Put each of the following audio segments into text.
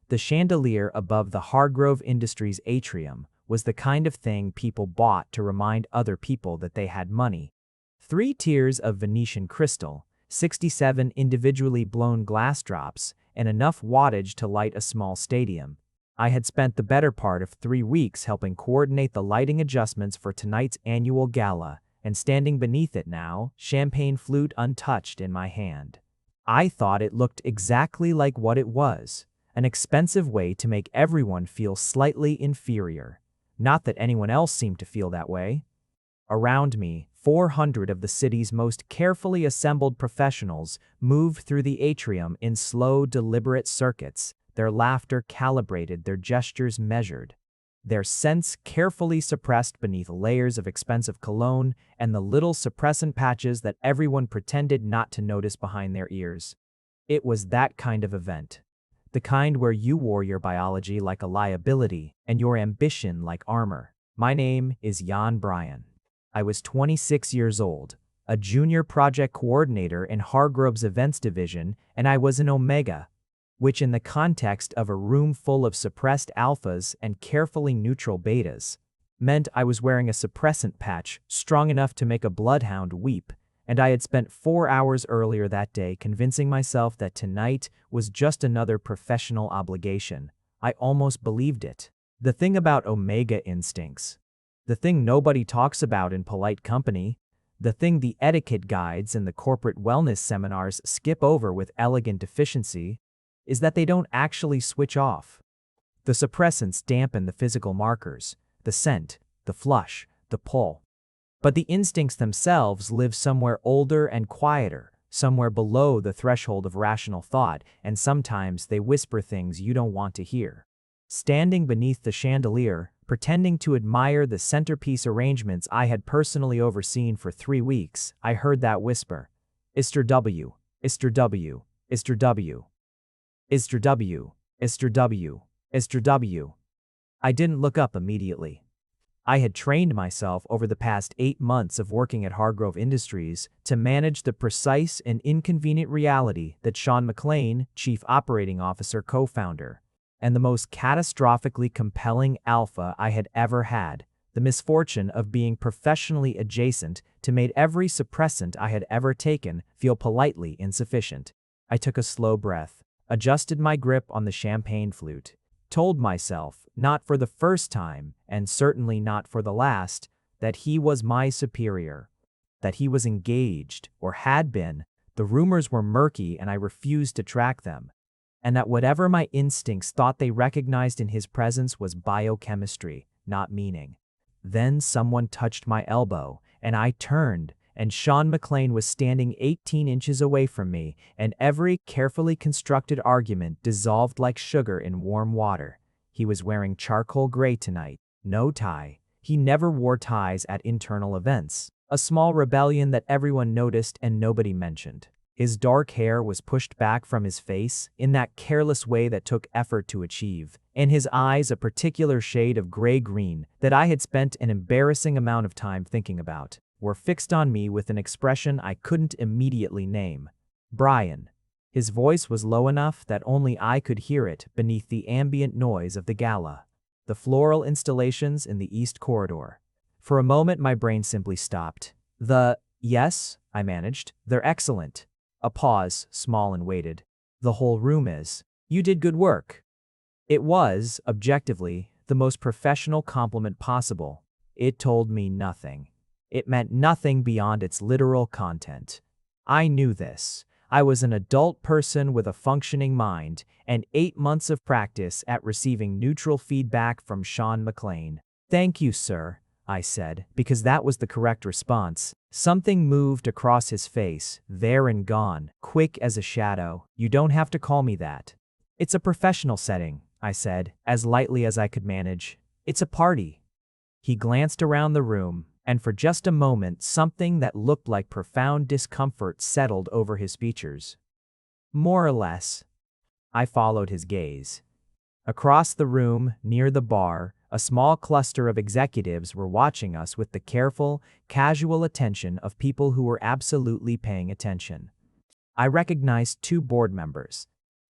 The chandelier above the Hargrove Industries atrium was the kind of thing people bought to remind other people that they had money. 3 tiers of Venetian crystal, 67 individually blown glass drops, and enough wattage to light a small stadium. I had spent the better part of 3 weeks helping coordinate the lighting adjustments for tonight's annual gala, and standing beneath it now, champagne flute untouched in my hand. I thought it looked exactly like what it was, an expensive way to make everyone feel slightly inferior. Not that anyone else seemed to feel that way. Around me, 400 of the city's most carefully assembled professionals moved through the atrium in slow, deliberate circuits, their laughter calibrated, their gestures measured, their scents carefully suppressed beneath layers of expensive cologne and the little suppressant patches that everyone pretended not to notice behind their ears. It was that kind of event. The kind where you wore your biology like a liability and your ambition like armor. My name is Jan Bryan. I was 26 years old, a junior project coordinator in Hargrove's events division, and I was an Omega, which in the context of a room full of suppressed alphas and carefully neutral betas, meant I was wearing a suppressant patch strong enough to make a bloodhound weep, and I had spent 4 hours earlier that day convincing myself that tonight was just another professional obligation. I almost believed it. The thing about Omega instincts, the thing nobody talks about in polite company, the thing the etiquette guides and the corporate wellness seminars skip over with elegant efficiency, is that they don't actually switch off. The suppressants dampen the physical markers, the scent, the flush, the pull. But the instincts themselves live somewhere older and quieter, somewhere below the threshold of rational thought, and sometimes they whisper things you don't want to hear. Standing beneath the chandelier, pretending to admire the centerpiece arrangements I had personally overseen for 3 weeks, I heard that whisper. Mr. W, Mr. W, Mr. W. Mr. W, Mr. W, Mr. W. I didn't look up immediately. I had trained myself over the past 8 months of working at Hargrove Industries to manage the precise and inconvenient reality that Sean McClain, Chief Operating Officer co-founder, and the most catastrophically compelling alpha I had ever had, the misfortune of being professionally adjacent to made every suppressant I had ever taken feel politely insufficient. I took a slow breath, adjusted my grip on the champagne flute, told myself, not for the first time, and certainly not for the last, that he was my superior, that he was engaged, or had been. The rumors were murky and I refused to track them, and that whatever my instincts thought they recognized in his presence was biochemistry, not meaning. Then someone touched my elbow, and I turned, and Sean McClain was standing 18 inches away from me, and every carefully constructed argument dissolved like sugar in warm water. He was wearing charcoal gray tonight, no tie. He never wore ties at internal events, a small rebellion that everyone noticed and nobody mentioned. His dark hair was pushed back from his face in that careless way that took effort to achieve, and his eyes a particular shade of gray-green that I had spent an embarrassing amount of time thinking about, were fixed on me with an expression I couldn't immediately name. Bryan. His voice was low enough that only I could hear it beneath the ambient noise of the gala, the floral installations in the East Corridor. For a moment my brain simply stopped. Yes, I managed, they're excellent. A pause, small and weighted. The whole room is. You did good work. It was, objectively, the most professional compliment possible. It told me nothing. It meant nothing beyond its literal content. I knew this. I was an adult person with a functioning mind and 8 months of practice at receiving neutral feedback from Sean McClain. Thank you, sir, I said, because that was the correct response. Something moved across his face, there and gone, quick as a shadow. You don't have to call me that. It's a professional setting, I said, as lightly as I could manage. It's a party. He glanced around the room, and for just a moment something that looked like profound discomfort settled over his features. More or less. I followed his gaze. Across the room, near the bar, a small cluster of executives were watching us with the careful, casual attention of people who were absolutely paying attention. I recognized 2 board members,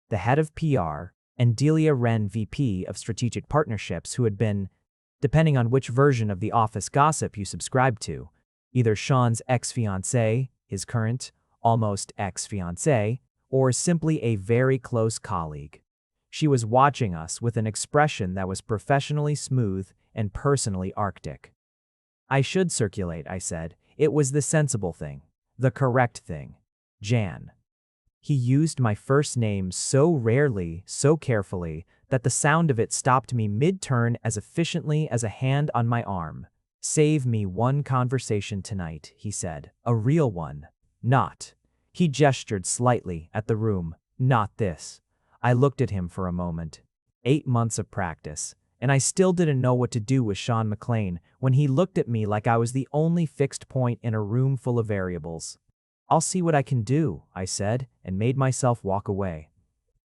the head of PR and Delia Wren, VP of Strategic Partnerships, who had been, depending on which version of the office gossip you subscribed to, either Sean's ex-fiancée, his current, almost ex-fiancée, or simply a very close colleague. She was watching us with an expression that was professionally smooth and personally arctic. "I should circulate," I said. "It was the sensible thing. The correct thing. Jan." He used my first name so rarely, so carefully, that the sound of it stopped me mid-turn as efficiently as a hand on my arm. "Save me one conversation tonight," he said. "A real one. Not." He gestured slightly at the room. "Not this." I looked at him for a moment. 8 months of practice, and I still didn't know what to do with Sean McClain when he looked at me like I was the only fixed point in a room full of variables. "I'll see what I can do," I said, and made myself walk away.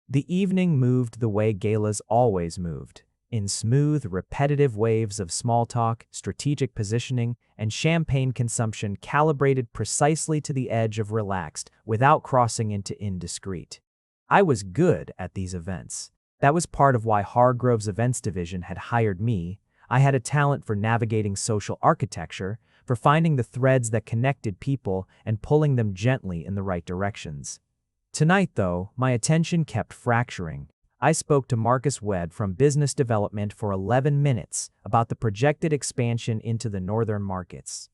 The evening moved the way galas always moved, in smooth, repetitive waves of small talk, strategic positioning, and champagne consumption calibrated precisely to the edge of relaxed without crossing into indiscreet. I was good at these events. That was part of why Hargrove's events division had hired me. I had a talent for navigating social architecture, for finding the threads that connected people and pulling them gently in the right directions. Tonight, though, my attention kept fracturing. I spoke to Marcus Webb from Business Development for 11 minutes about the projected expansion into the northern markets.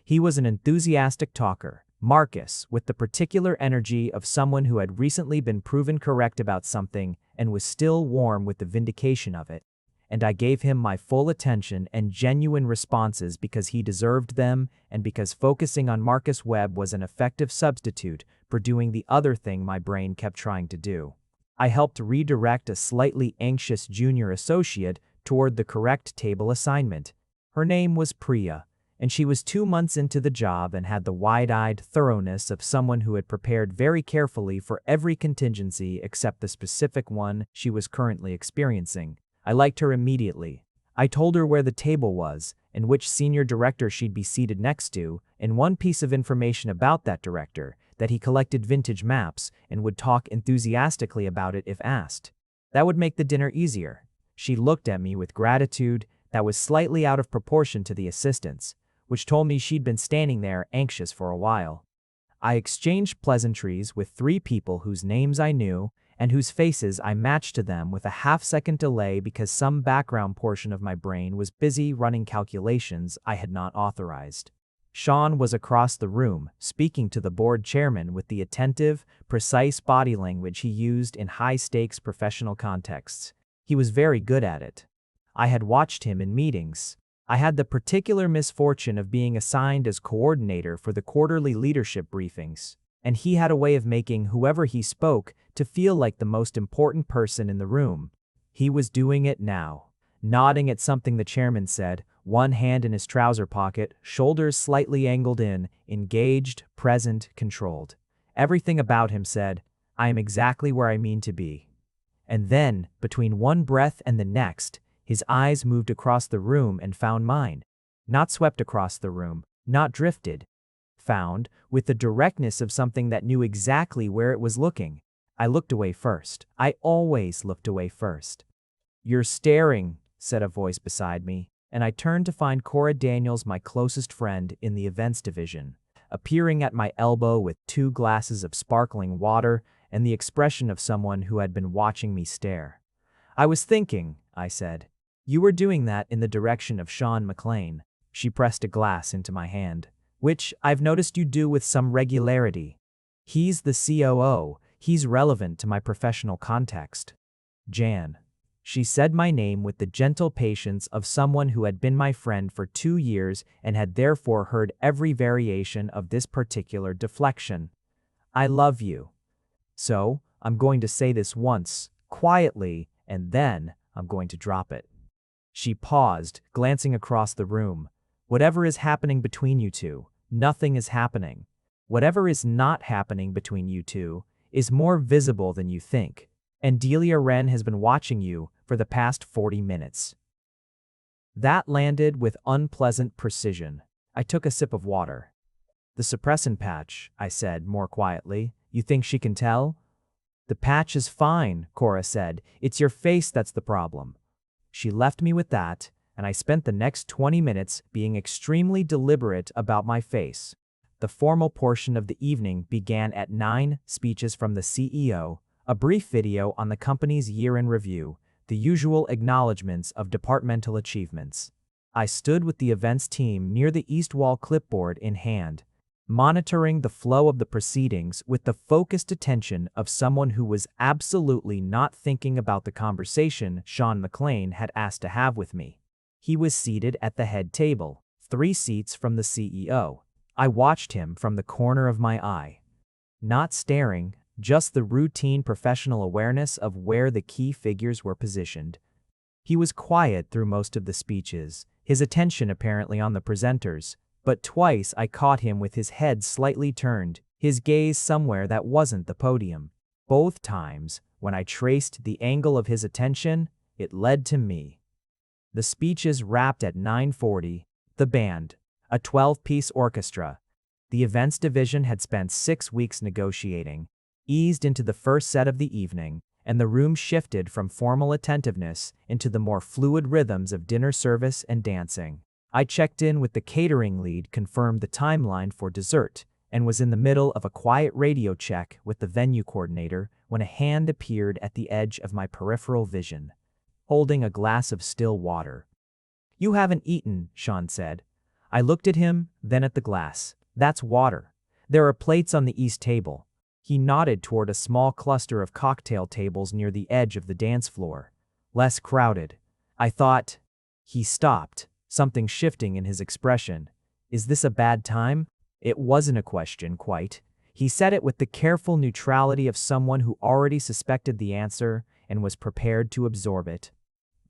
He was an enthusiastic talker, Marcus, with the particular energy of someone who had recently been proven correct about something and was still warm with the vindication of it. And I gave him my full attention and genuine responses because he deserved them and because focusing on Marcus Webb was an effective substitute for doing the other thing my brain kept trying to do. I helped redirect a slightly anxious junior associate toward the correct table assignment. Her name was Priya, and she was 2 months into the job and had the wide-eyed thoroughness of someone who had prepared very carefully for every contingency except the specific one she was currently experiencing. I liked her immediately. I told her where the table was and which senior director she'd be seated next to, and one piece of information about that director, that he collected vintage maps and would talk enthusiastically about it if asked. That would make the dinner easier. She looked at me with gratitude that was slightly out of proportion to the assistant's, which told me she'd been standing there anxious for a while. I exchanged pleasantries with 3 people whose names I knew and whose faces I matched to them with a half-second delay because some background portion of my brain was busy running calculations I had not authorized. Sean was across the room, speaking to the board chairman with the attentive, precise body language he used in high-stakes professional contexts. He was very good at it. I had watched him in meetings. I had the particular misfortune of being assigned as coordinator for the quarterly leadership briefings, and he had a way of making whoever he spoke to feel like the most important person in the room. He was doing it now, nodding at something the chairman said, one hand in his trouser pocket, shoulders slightly angled in, engaged, present, controlled. Everything about him said, "I am exactly where I mean to be." And then, between one breath and the next, his eyes moved across the room and found mine. Not swept across the room, not drifted. Found, with the directness of something that knew exactly where it was looking. I looked away first. I always looked away first. "You're staring," said a voice beside me, and I turned to find Cora Daniels, my closest friend in the events division, appearing at my elbow with 2 glasses of sparkling water and the expression of someone who had been watching me stare. "I was thinking," I said. "You were doing that in the direction of Sean McClain." She pressed a glass into my hand. "Which I've noticed you do with some regularity. He's the COO. He's relevant to my professional context." "Jan." She said my name with the gentle patience of someone who had been my friend for 2 years and had therefore heard every variation of this particular deflection. "I love you. So, I'm going to say this once, quietly, and then I'm going to drop it." She paused, glancing across the room. "Whatever is happening between you two, nothing is happening. Whatever is not happening between you two is more visible than you think. And Delia Wren has been watching you for the past 40 minutes. That landed with unpleasant precision. I took a sip of water. "The suppressant patch," I said more quietly. "You think she can tell?" The patch is fine, Cora said. It's your face that's the problem. She left me with that, and I spent the next 20 minutes being extremely deliberate about my face. The formal portion of the evening began at 9, speeches from the CEO, a brief video on the company's year-end review, the usual acknowledgments of departmental achievements. I stood with the events team near the east wall, clipboard in hand, monitoring the flow of the proceedings with the focused attention of someone who was absolutely not thinking about the conversation Sean McClain had asked to have with me. He was seated at the head table, 3 seats from the CEO. I watched him from the corner of my eye. Not staring, just the routine professional awareness of where the key figures were positioned. He was quiet through most of the speeches, his attention apparently on the presenters, but twice I caught him with his head slightly turned, his gaze somewhere that wasn't the podium. Both times, when I traced the angle of his attention, it led to me. The speeches wrapped at 9:40. The band, a 12-piece orchestra. The events division had spent 6 weeks negotiating, eased into the first set of the evening, and the room shifted from formal attentiveness into the more fluid rhythms of dinner service and dancing. I checked in with the catering lead, confirmed the timeline for dessert, and was in the middle of a quiet radio check with the venue coordinator when a hand appeared at the edge of my peripheral vision, holding a glass of still water. "You haven't eaten," Sean said. I looked at him, then at the glass. "That's water. There are plates on the east table." He nodded toward a small cluster of cocktail tables near the edge of the dance floor. "Less crowded." I thought. He stopped, something shifting in his expression. "Is this a bad time?" It wasn't a question, quite. He said it with the careful neutrality of someone who already suspected the answer and was prepared to absorb it.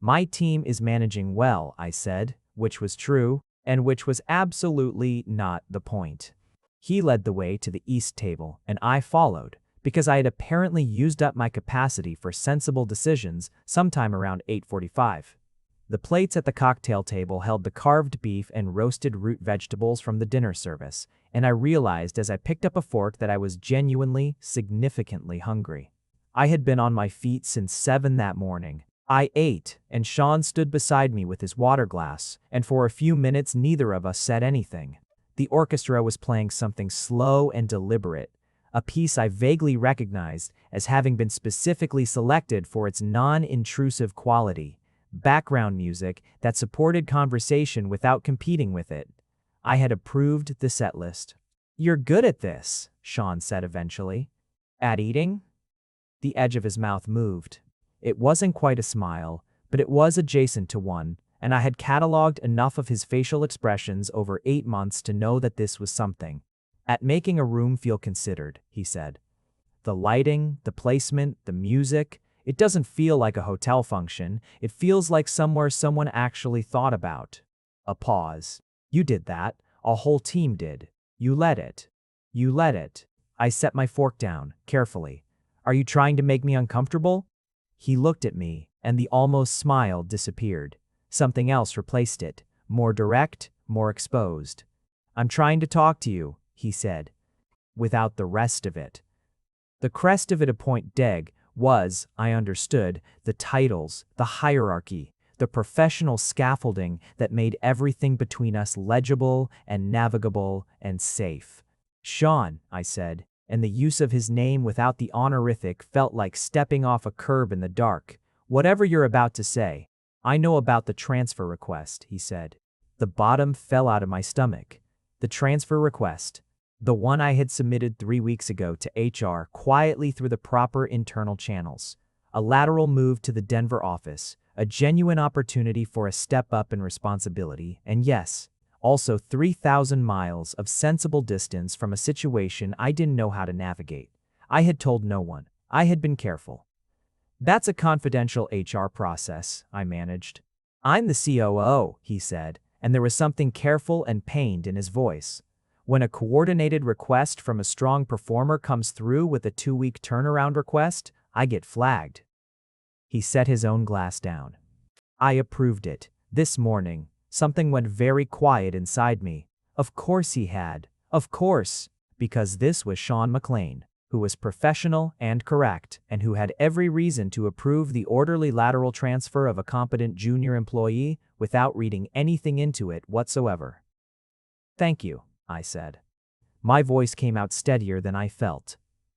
"My team is managing well," I said, which was true, and which was absolutely not the point. He led the way to the east table, and I followed, because I had apparently used up my capacity for sensible decisions sometime around 8:45. The plates at the cocktail table held the carved beef and roasted root vegetables from the dinner service, and I realized as I picked up a fork that I was genuinely, significantly hungry. I had been on my feet since 7 that morning. I ate, and Sean stood beside me with his water glass, and for a few minutes neither of us said anything. The orchestra was playing something slow and deliberate, a piece I vaguely recognized as having been specifically selected for its non-intrusive quality, background music that supported conversation without competing with it. I had approved the set list. "You're good at this," Sean said eventually. "At eating?" The edge of his mouth moved. It wasn't quite a smile, but it was adjacent to one, and I had cataloged enough of his facial expressions over 8 months to know that this was something. "At making a room feel considered," he said. "The lighting, the placement, the music, it doesn't feel like a hotel function, it feels like somewhere someone actually thought about." A pause. "You did that. A whole team did. You led it. You led it." I set my fork down, carefully. "Are you trying to make me uncomfortable?" He looked at me, and the almost smile disappeared. Something else replaced it, more direct, more exposed. "I'm trying to talk to you," he said, without the rest of it. The crest of it, a point deg, was, I understood, the titles, the hierarchy, the professional scaffolding that made everything between us legible and navigable and safe. "Sean," I said, and the use of his name without the honorific felt like stepping off a curb in the dark. "Whatever you're about to say." "I know about the transfer request," he said. The bottom fell out of my stomach. The transfer request. The one I had submitted 3 weeks ago to HR quietly through the proper internal channels. A lateral move to the Denver office, a genuine opportunity for a step up in responsibility, and yes, also 3,000 miles of sensible distance from a situation I didn't know how to navigate. I had told no one. I had been careful. "That's a confidential HR process," I managed. "I'm the COO," he said, and there was something careful and pained in his voice. "When a coordinated request from a strong performer comes through with a 2-week turnaround request, I get flagged." He set his own glass down. "I approved it. This morning, something went very quiet inside me. Of course he had. Of course, because this was Sean McClain, who was professional and correct, and who had every reason to approve the orderly lateral transfer of a competent junior employee without reading anything into it whatsoever. "Thank you," I said. My voice came out steadier than I felt.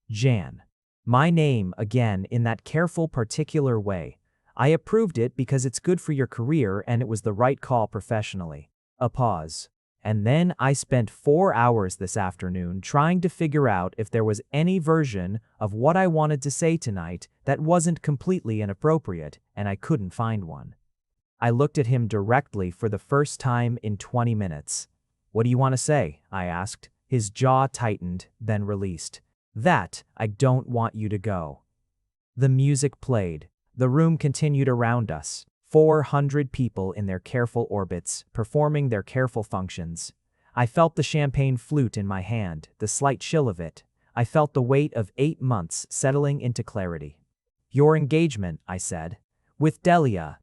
"Jan." My name, again, in that careful, particular way. "I approved it because it's good for your career and it was the right call professionally." A pause. "And then I spent 4 hours this afternoon trying to figure out if there was any version of what I wanted to say tonight that wasn't completely inappropriate, and I couldn't find one." I looked at him directly for the first time in 20 minutes. "What do you want to say?" I asked. His jaw tightened, then released. "That I don't want you to go." The music played. The room continued around us. 400 people in their careful orbits, performing their careful functions. I felt the champagne flute in my hand, the slight chill of it. I felt the weight of 8 months settling into clarity. "Your engagement," I said, "with Delia,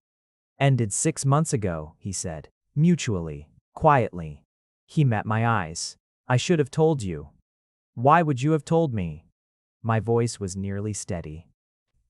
ended 6 months ago," he said, mutually, quietly. He met my eyes. "I should have told you." "Why would you have told me?" My voice was nearly steady.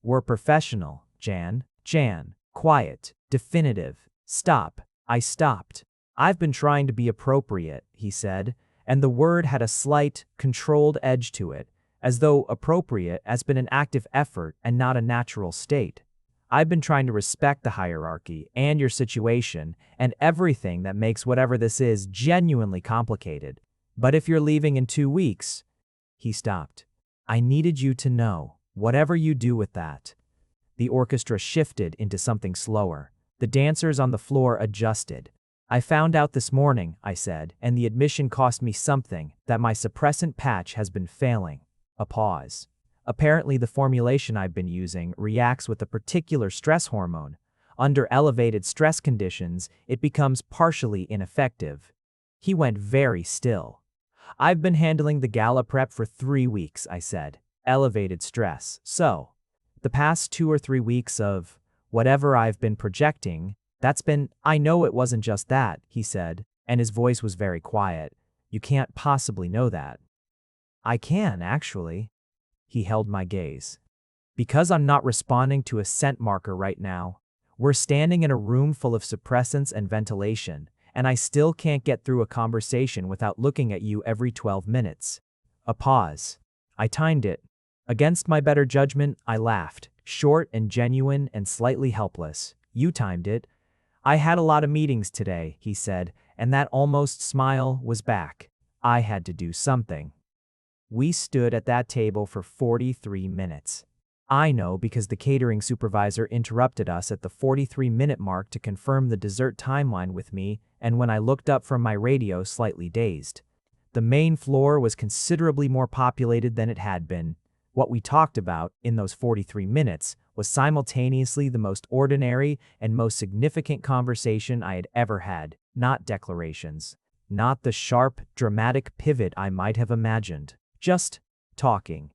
"We're professional, Jan. Jan." Quiet, definitive. "Stop." I stopped. "I've been trying to be appropriate," he said, and the word had a slight, controlled edge to it, as though appropriate has been an active effort and not a natural state. "I've been trying to respect the hierarchy and your situation and everything that makes whatever this is genuinely complicated. But if you're leaving in 2 weeks..." He stopped. "I needed you to know, whatever you do with that." The orchestra shifted into something slower. The dancers on the floor adjusted. "I found out this morning," I said, "and the admission cost me something, that my suppressant patch has been failing." A pause. "Apparently the formulation I've been using reacts with a particular stress hormone. Under elevated stress conditions, it becomes partially ineffective." He went very still. "I've been handling the gala prep for 3 weeks," I said. "Elevated stress. So, the past 2 or 3 weeks of whatever I've been projecting, that's been..." "I know it wasn't just that," he said, and his voice was very quiet. "You can't possibly know that." "I can, actually." He held my gaze. "Because I'm not responding to a scent marker right now. We're standing in a room full of suppressants and ventilation, and I still can't get through a conversation without looking at you every 12 minutes. A pause. I timed it. Against my better judgment, I laughed, short and genuine and slightly helpless. "You timed it." "I had a lot of meetings today," he said, and that almost smile was back. I had to do something. We stood at that table for 43 minutes. I know because the catering supervisor interrupted us at the 43-minute mark to confirm the dessert timeline with me, and when I looked up from my radio slightly dazed. The main floor was considerably more populated than it had been. What we talked about, in those 43 minutes, was simultaneously the most ordinary and most significant conversation I had ever had, not declarations. Not the sharp, dramatic pivot I might have imagined. Just talking.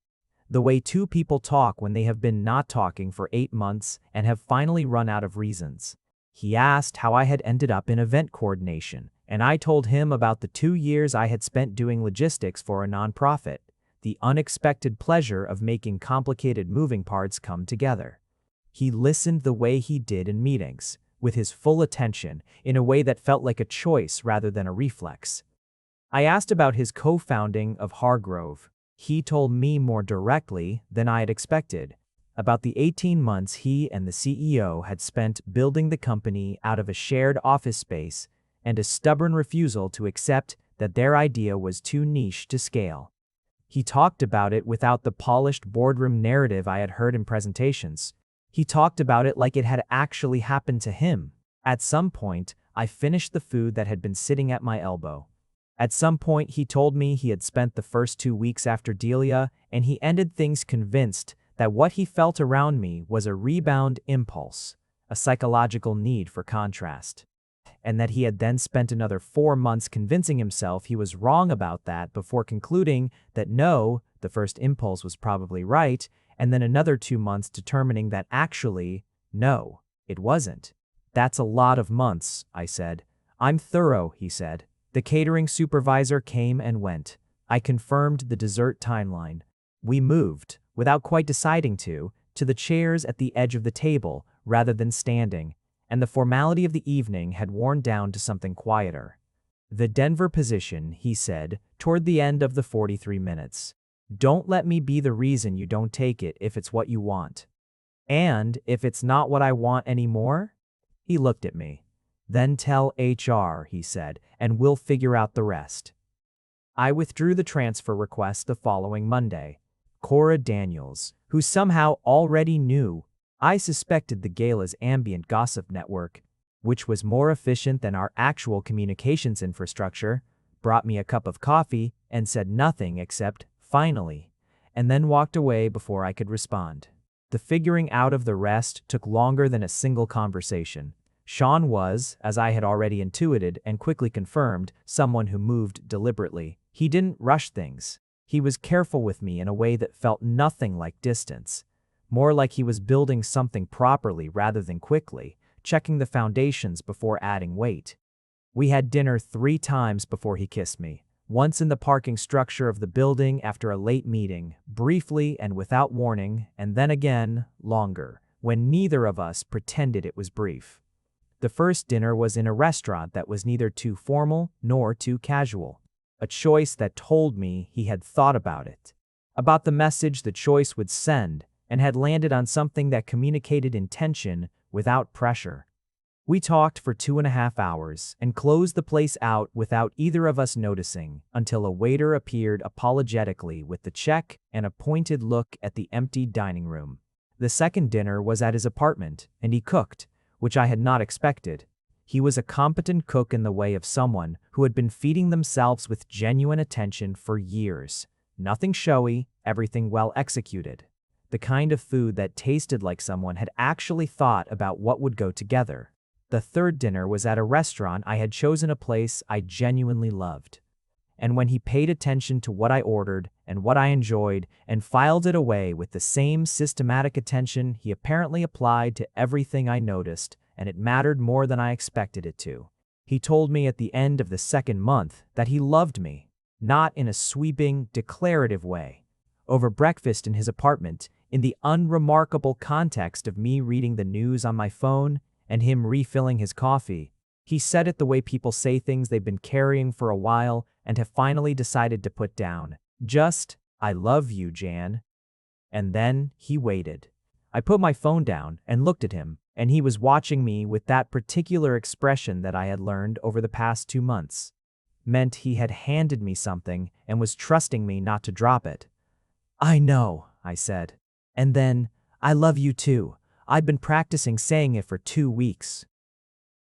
The way two people talk when they have been not talking for 8 months and have finally run out of reasons. He asked how I had ended up in event coordination, and I told him about the 2 years I had spent doing logistics for a nonprofit. The unexpected pleasure of making complicated moving parts come together. He listened the way he did in meetings, with his full attention, in a way that felt like a choice rather than a reflex. I asked about his co-founding of Hargrove. He told me more directly than I had expected, about the 18 months he and the CEO had spent building the company out of a shared office space and a stubborn refusal to accept that their idea was too niche to scale. He talked about it without the polished boardroom narrative I had heard in presentations. He talked about it like it had actually happened to him. At some point, I finished the food that had been sitting at my elbow. At some point, he told me he had spent the first 2 weeks after Delia, and he ended things convinced that what he felt around me was a rebound impulse, a psychological need for contrast. And that he had then spent another 4 months convincing himself he was wrong about that before concluding that no, the first impulse was probably right, and then another 2 months determining that actually, no, it wasn't. "That's a lot of months," I said. "I'm thorough," he said. The catering supervisor came and went. I confirmed the dessert timeline. We moved, without quite deciding to the chairs at the edge of the table rather than standing, and the formality of the evening had worn down to something quieter. "The Denver position," he said, toward the end of the 43 minutes. "Don't let me be the reason you don't take it if it's what you want." "And if it's not what I want anymore?" He looked at me. "Then tell HR," he said, "and we'll figure out the rest." I withdrew the transfer request the following Monday. Cora Daniels, who somehow already knew, I suspected the Gala's ambient gossip network, which was more efficient than our actual communications infrastructure, brought me a cup of coffee and said nothing except, "Finally," and then walked away before I could respond. The figuring out of the rest took longer than a single conversation. Sean was, as I had already intuited and quickly confirmed, someone who moved deliberately. He didn't rush things. He was careful with me in a way that felt nothing like distance, more like he was building something properly rather than quickly, checking the foundations before adding weight. We had dinner 3 times before he kissed me. Once in the parking structure of the building after a late meeting, briefly and without warning, and then again, longer, when neither of us pretended it was brief. The first dinner was in a restaurant that was neither too formal nor too casual, a choice that told me he had thought about it, about the message the choice would send, and had landed on something that communicated intention without pressure. We talked for 2.5 hours and closed the place out without either of us noticing until a waiter appeared apologetically with the check and a pointed look at the empty dining room. The second dinner was at his apartment, and he cooked, which I had not expected. He was a competent cook in the way of someone who had been feeding themselves with genuine attention for years. Nothing showy, everything well executed. The kind of food that tasted like someone had actually thought about what would go together. The third dinner was at a restaurant I had chosen, a place I genuinely loved. And when he paid attention to what I ordered and what I enjoyed and filed it away with the same systematic attention he apparently applied to everything I noticed, and it mattered more than I expected it to. He told me at the end of the second month that he loved me, not in a sweeping, declarative way. Over breakfast in his apartment, in the unremarkable context of me reading the news on my phone and him refilling his coffee, he said it the way people say things they've been carrying for a while and have finally decided to put down. Just, "I love you, Jan." And then he waited. I put my phone down and looked at him, and he was watching me with that particular expression that I had learned over the past 2 months. Meant he had handed me something and was trusting me not to drop it. "I know," I said. And then, "I love you too. I'd been practicing saying it for 2 weeks.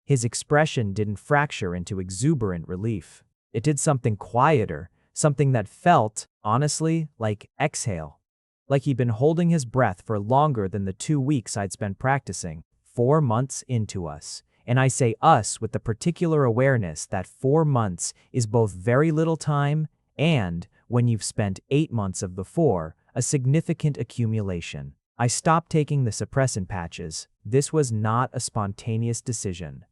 His expression didn't fracture into exuberant relief. It did something quieter, something that felt, honestly, like exhale. Like he'd been holding his breath for longer than the 2 weeks I'd spent practicing. 4 months into us. And I say us with the particular awareness that 4 months is both very little time and, when you've spent 8 months of the 4, a significant accumulation. I stopped taking the suppressant patches. This was not a spontaneous decision.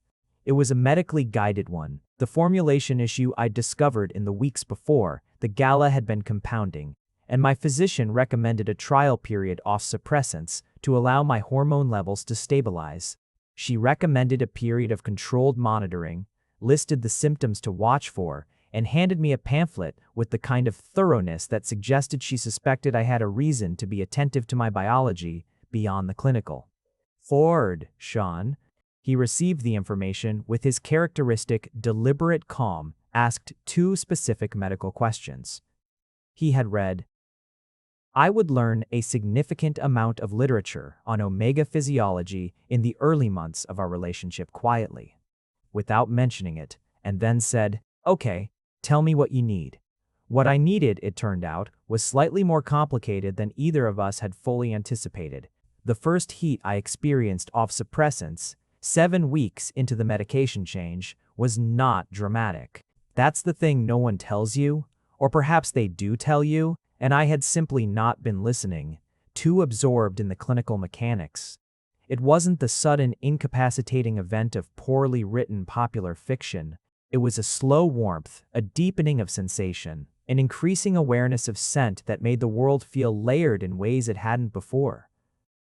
It was a medically guided one. The formulation issue I'd discovered in the weeks before, the Gala had been compounding, and my physician recommended a trial period off suppressants to allow my hormone levels to stabilize. She recommended a period of controlled monitoring, listed the symptoms to watch for, and handed me a pamphlet with the kind of thoroughness that suggested she suspected I had a reason to be attentive to my biology beyond the clinical. "Forward, Sean." He received the information with his characteristic, deliberate calm, asked 2 specific medical questions. He had read, "I would learn a significant amount of literature on omega physiology in the early months of our relationship quietly, without mentioning it, and then said, 'Okay, tell me what you need.' What I needed, it turned out, was slightly more complicated than either of us had fully anticipated. The first heat I experienced off suppressants, 7 weeks into the medication change, was not dramatic. That's the thing no one tells you, or perhaps they do tell you, and I had simply not been listening, too absorbed in the clinical mechanics. It wasn't the sudden incapacitating event of poorly written popular fiction. It was a slow warmth, a deepening of sensation, an increasing awareness of scent that made the world feel layered in ways it hadn't before.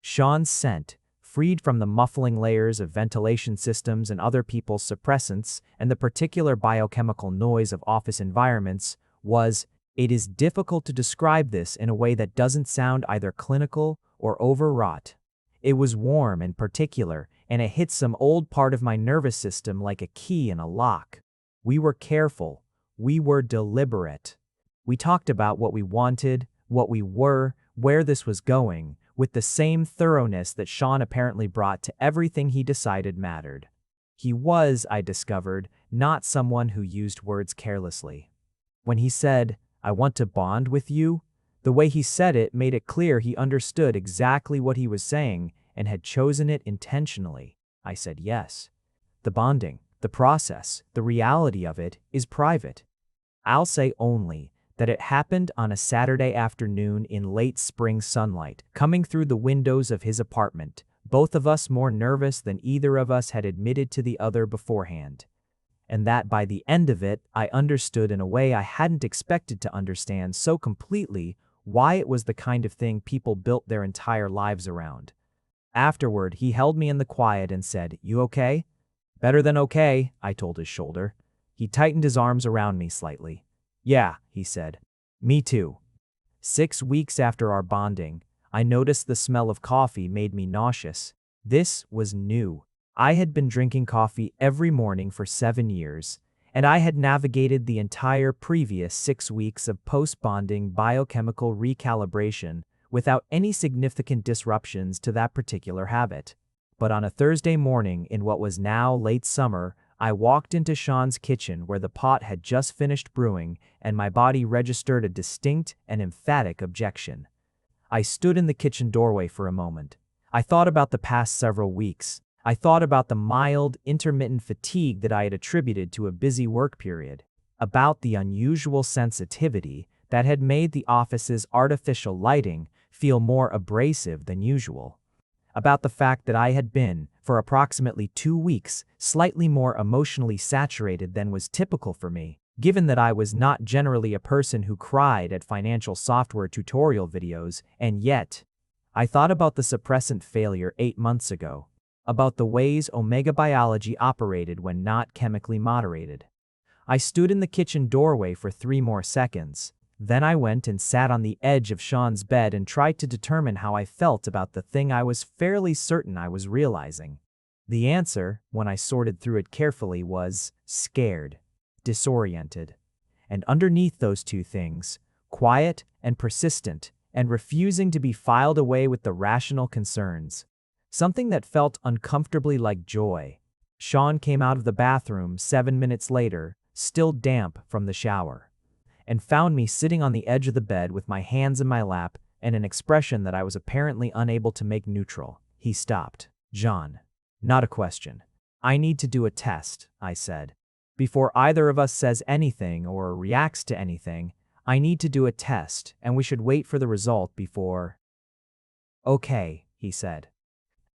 Sean's scent, freed from the muffling layers of ventilation systems and other people's suppressants and the particular biochemical noise of office environments, it is difficult to describe this in a way that doesn't sound either clinical or overwrought. It was warm and particular, and it hit some old part of my nervous system like a key in a lock. We were careful. We were deliberate. We talked about what we wanted, what we were, where this was going, with the same thoroughness that Sean apparently brought to everything he decided mattered. He was, I discovered, not someone who used words carelessly. When he said, "I want to bond with you," the way he said it made it clear he understood exactly what he was saying and had chosen it intentionally. I said yes. The bonding, the process, the reality of it is private. I'll say only that it happened on a Saturday afternoon in late spring sunlight, coming through the windows of his apartment, both of us more nervous than either of us had admitted to the other beforehand. And that by the end of it, I understood in a way I hadn't expected to understand so completely why it was the kind of thing people built their entire lives around. Afterward, he held me in the quiet and said, "You okay?" "Better than okay," I told his shoulder. He tightened his arms around me slightly. "Yeah," he said. "Me too." 6 weeks after our bonding, I noticed the smell of coffee made me nauseous. This was new. I had been drinking coffee every morning for 7 years, and I had navigated the entire previous 6 weeks of post-bonding biochemical recalibration without any significant disruptions to that particular habit. But on a Thursday morning in what was now late summer, I walked into Sean's kitchen where the pot had just finished brewing, and my body registered a distinct and emphatic objection. I stood in the kitchen doorway for a moment. I thought about the past several weeks. I thought about the mild, intermittent fatigue that I had attributed to a busy work period, about the unusual sensitivity that had made the office's artificial lighting feel more abrasive than usual, about the fact that I had been, for approximately 2 weeks, slightly more emotionally saturated than was typical for me, given that I was not generally a person who cried at financial software tutorial videos, and yet, I thought about the suppressant failure 8 months ago, about the ways omega biology operated when not chemically moderated. I stood in the kitchen doorway for 3 more seconds. Then I went and sat on the edge of Sean's bed and tried to determine how I felt about the thing I was fairly certain I was realizing. The answer, when I sorted through it carefully, was scared, disoriented. And underneath those two things, quiet and persistent, and refusing to be filed away with the rational concerns, something that felt uncomfortably like joy. Sean came out of the bathroom 7 minutes later, still damp from the shower, and found me sitting on the edge of the bed with my hands in my lap and an expression that I was apparently unable to make neutral. He stopped. "John, not a question. I need to do a test," I said. "Before either of us says anything or reacts to anything, I need to do a test, and we should wait for the result before." "Okay," he said.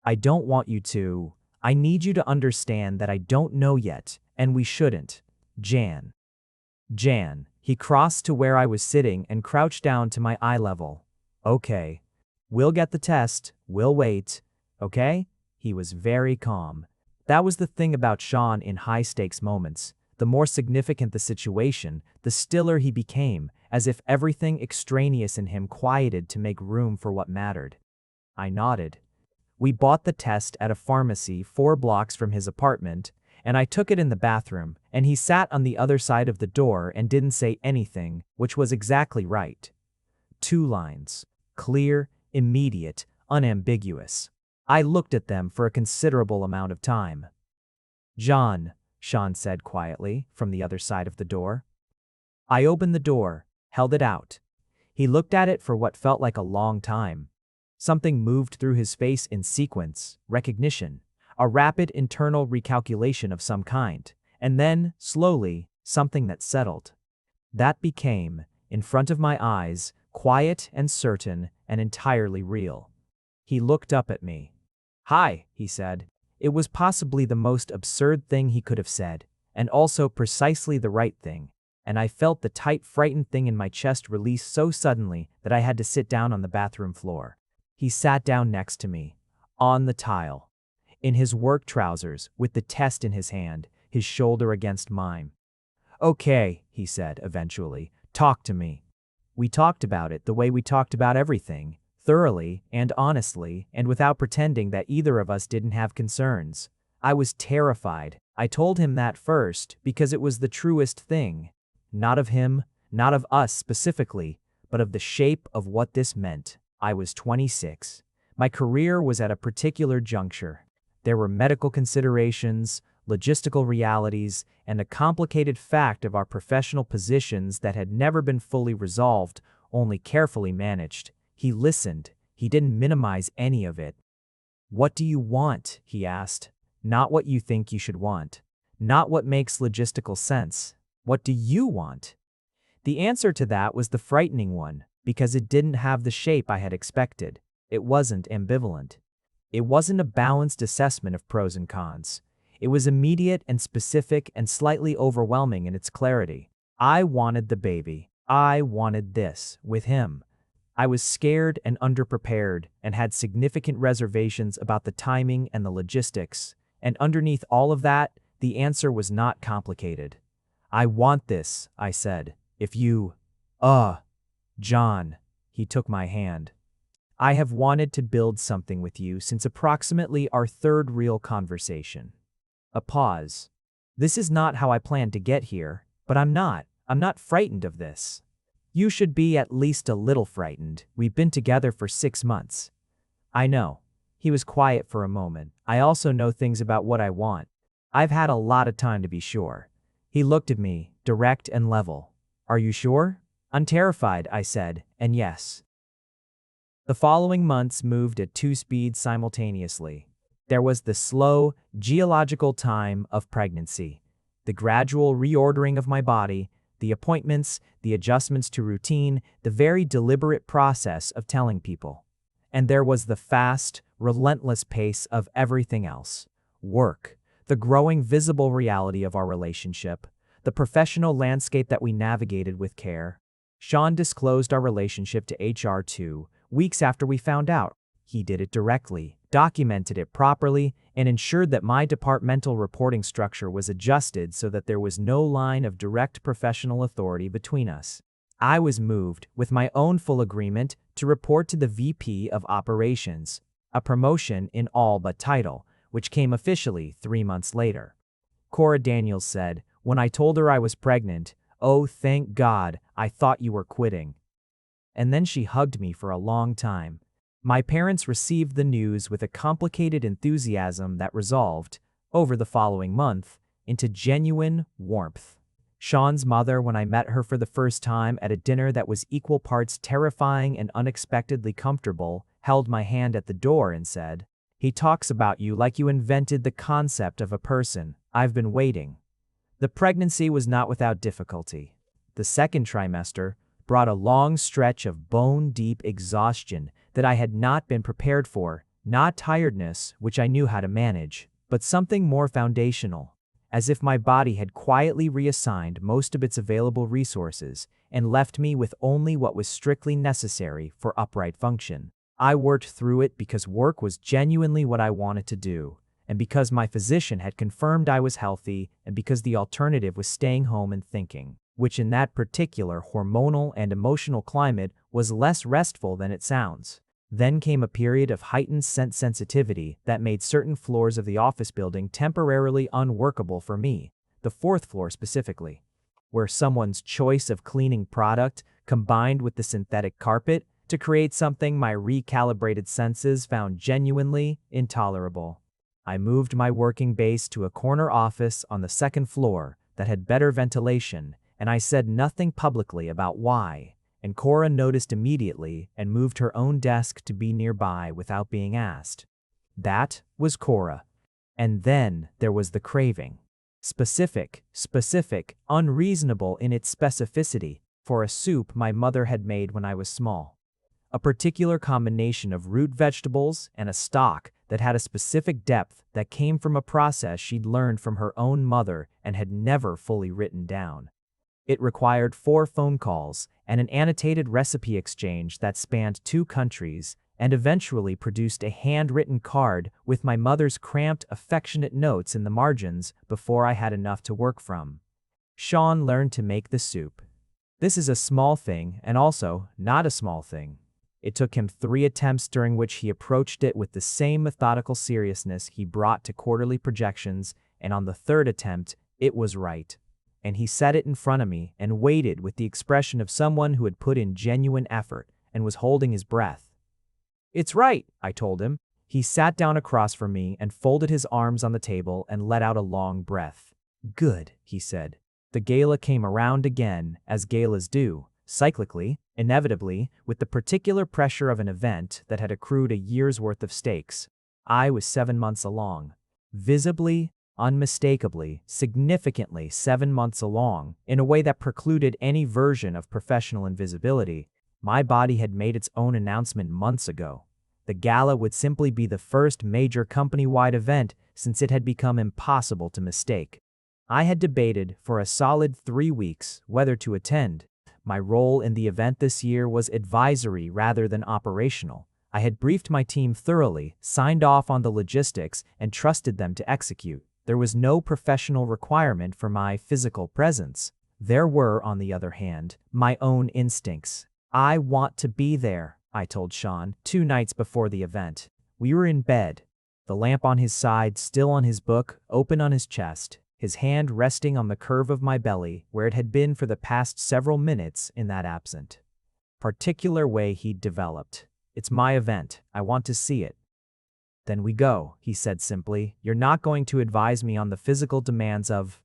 "I don't want you to. I need you to understand that I don't know yet, and we shouldn't. Jan." "Jan." He crossed to where I was sitting and crouched down to my eye level. "Okay. We'll get the test. We'll wait. Okay?" He was very calm. That was the thing about Sean in high-stakes moments. The more significant the situation, the stiller he became, as if everything extraneous in him quieted to make room for what mattered. I nodded. We bought the test at a pharmacy 4 blocks from his apartment, and I took it in the bathroom, and he sat on the other side of the door and didn't say anything, which was exactly right. 2 lines. Clear, immediate, unambiguous. I looked at them for a considerable amount of time. "John," Sean said quietly from the other side of the door. I opened the door, held it out. He looked at it for what felt like a long time. Something moved through his face in sequence, recognition, a rapid internal recalculation of some kind, and then, slowly, something that settled. That became, in front of my eyes, quiet and certain and entirely real. He looked up at me. "Hi," he said. It was possibly the most absurd thing he could have said, and also precisely the right thing. and I felt the tight, frightened thing in my chest release so suddenly that I had to sit down on the bathroom floor. He sat down next to me, on the tile, in his work trousers, with the test in his hand, his shoulder against mine. "Okay," he said eventually, "talk to me." We talked about it the way we talked about everything, thoroughly and honestly, and without pretending that either of us didn't have concerns. I was terrified. I told him that first because it was the truest thing. Not of him, not of us specifically, but of the shape of what this meant. I was 26. My career was at a particular juncture. There were medical considerations, logistical realities, and a complicated fact of our professional positions that had never been fully resolved, only carefully managed. He listened. He didn't minimize any of it. "What do you want?" he asked. "Not what you think you should want. Not what makes logistical sense. What do you want?" The answer to that was the frightening one, because it didn't have the shape I had expected. It wasn't ambivalent. It wasn't a balanced assessment of pros and cons. It was immediate and specific and slightly overwhelming in its clarity. I wanted the baby. I wanted this, with him. I was scared and underprepared and had significant reservations about the timing and the logistics. And underneath all of that, the answer was not complicated. "I want this," I said. "If you, John," he took my hand. "I have wanted to build something with you since approximately our third real conversation." A pause. "This is not how I planned to get here, but I'm not frightened of this." "You should be at least a little frightened. We've been together for 6 months. "I know." He was quiet for a moment. "I also know things about what I want. I've had a lot of time to be sure." He looked at me, direct and level. "Are you sure?" "Unterrified," I said, "and yes." The following months moved at 2 speeds simultaneously. There was the slow, geological time of pregnancy, the gradual reordering of my body, the appointments, the adjustments to routine, the very deliberate process of telling people. And there was the fast, relentless pace of everything else. Work, the growing visible reality of our relationship, the professional landscape that we navigated with care. Sean disclosed our relationship to HR 2 weeks after we found out. He did it directly, documented it properly, and ensured that my departmental reporting structure was adjusted so that there was no line of direct professional authority between us. I was moved, with my own full agreement, to report to the VP of Operations, a promotion in all but title, which came officially 3 months later. Cora Daniels said, when I told her I was pregnant, "Oh, thank God, I thought you were quitting." And then she hugged me for a long time. My parents received the news with a complicated enthusiasm that resolved, over the following month, into genuine warmth. Sean's mother, when I met her for the first time at a dinner that was equal parts terrifying and unexpectedly comfortable, held my hand at the door and said, "He talks about you like you invented the concept of a person. I've been waiting." The pregnancy was not without difficulty. The second trimester brought a long stretch of bone-deep exhaustion that I had not been prepared for, not tiredness, which I knew how to manage, but something more foundational, as if my body had quietly reassigned most of its available resources and left me with only what was strictly necessary for upright function. I worked through it because work was genuinely what I wanted to do, and because my physician had confirmed I was healthy, and because the alternative was staying home and thinking, which in that particular hormonal and emotional climate was less restful than it sounds. Then came a period of heightened scent sensitivity that made certain floors of the office building temporarily unworkable for me, the 4th floor specifically, where someone's choice of cleaning product combined with the synthetic carpet to create something my recalibrated senses found genuinely intolerable. I moved my working base to a corner office on the 2nd floor that had better ventilation, and I said nothing publicly about why, and Cora noticed immediately and moved her own desk to be nearby without being asked. That was Cora. And then there was the craving. Specific, unreasonable in its specificity, for a soup my mother had made when I was small. A particular combination of root vegetables and a stock that had a specific depth that came from a process she'd learned from her own mother and had never fully written down. It required 4 phone calls and an annotated recipe exchange that spanned 2 countries and eventually produced a handwritten card with my mother's cramped, affectionate notes in the margins before I had enough to work from. Sean learned to make the soup. This is a small thing and also not a small thing. It took him 3 attempts during which he approached it with the same methodical seriousness he brought to quarterly projections, and on the 3rd attempt, it was right. And he set it in front of me and waited with the expression of someone who had put in genuine effort and was holding his breath. "It's right," I told him. He sat down across from me and folded his arms on the table and let out a long breath. "Good," he said. The gala came around again, as galas do, cyclically, inevitably, with the particular pressure of an event that had accrued a year's worth of stakes. I was 7 months along. Visibly, unmistakably, significantly 7 months along, in a way that precluded any version of professional invisibility. My body had made its own announcement months ago. The gala would simply be the first major company-wide event since it had become impossible to mistake. I had debated for a solid 3 weeks whether to attend. My role in the event this year was advisory rather than operational. I had briefed my team thoroughly, signed off on the logistics, and trusted them to execute. There was no professional requirement for my physical presence. There were, on the other hand, my own instincts. "I want to be there," I told Sean 2 nights before the event. We were in bed, the lamp on his side still on his book, open on his chest, his hand resting on the curve of my belly where it had been for the past several minutes in that absent, particular way he'd developed. "It's my event. I want to see it." "Then we go," he said simply. "You're not going to advise me on the physical demands of—"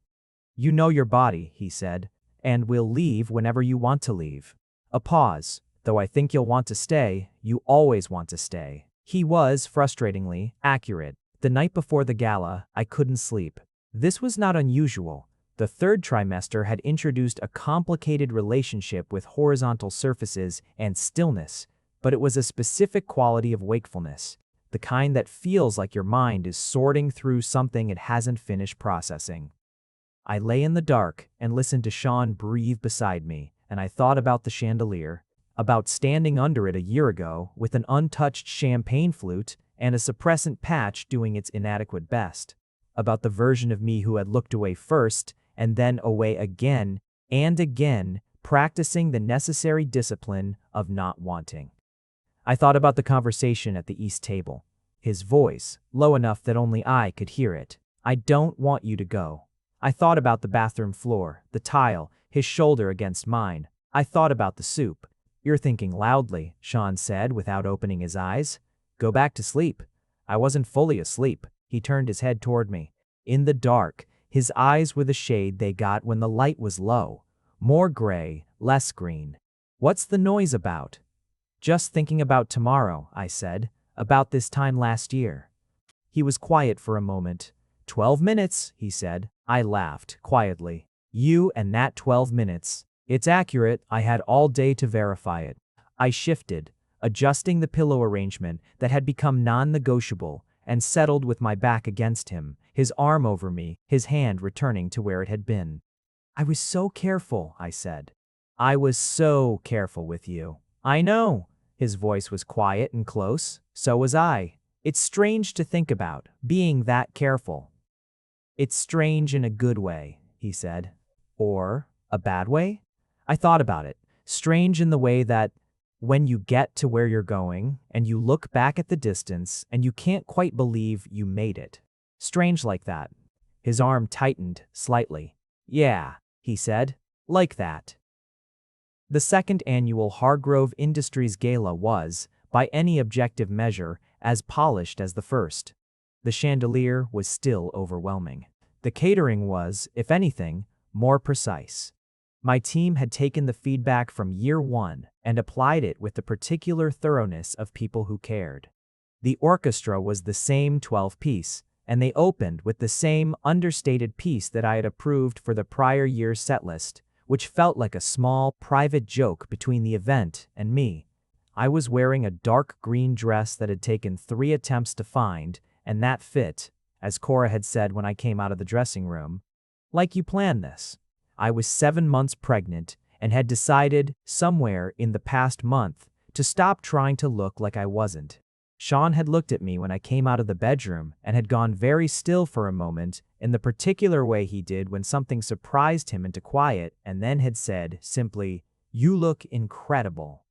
"You know your body," he said, "and we'll leave whenever you want to leave." A pause. "Though I think you'll want to stay. You always want to stay." He was, frustratingly, accurate. The night before the gala, I couldn't sleep. This was not unusual. The 3rd trimester had introduced a complicated relationship with horizontal surfaces and stillness, but it was a specific quality of wakefulness, the kind that feels like your mind is sorting through something it hasn't finished processing. I lay in the dark and listened to Sean breathe beside me, and I thought about the chandelier, about standing under it a year ago with an untouched champagne flute and a suppressant patch doing its inadequate best, about the version of me who had looked away first and then away again and again, practicing the necessary discipline of not wanting. I thought about the conversation at the east table. His voice, low enough that only I could hear it. "I don't want you to go." I thought about the bathroom floor, the tile, his shoulder against mine. I thought about the soup. "You're thinking loudly," Sean said without opening his eyes. "Go back to sleep." I wasn't fully asleep. He turned his head toward me. In the dark, his eyes were the shade they got when the light was low. More gray, less green. "What's the noise about?" "Just thinking about tomorrow," I said. "About this time last year." He was quiet for a moment. 12 minutes, he said. I laughed, quietly. "You and that 12 minutes. It's accurate. I had all day to verify it." I shifted, adjusting the pillow arrangement that had become non-negotiable, and settled with my back against him, his arm over me, his hand returning to where it had been. "I was so careful," I said. "I was so careful with you." "I know." His voice was quiet and close. "So was I. It's strange to think about, being that careful." "It's strange in a good way," he said. "Or a bad way?" I thought about it. Strange in the way that when you get to where you're going and you look back at the distance and you can't quite believe you made it. Strange like that. His arm tightened slightly. "Yeah," he said, "like that." The 2nd annual Hargrove Industries Gala was, by any objective measure, as polished as the first. The chandelier was still overwhelming. The catering was, if anything, more precise. My team had taken the feedback from year 1 and applied it with the particular thoroughness of people who cared. The orchestra was the same 12-piece, and they opened with the same understated piece that I had approved for the prior year's setlist, which felt like a small, private joke between the event and me. I was wearing a dark green dress that had taken 3 attempts to find, and that fit, as Cora had said when I came out of the dressing room, "Like you planned this." I was 7 months pregnant and had decided, somewhere in the past month, to stop trying to look like I wasn't. Sean had looked at me when I came out of the bedroom and had gone very still for a moment in the particular way he did when something surprised him into quiet, and then had said, simply, "You look incredible."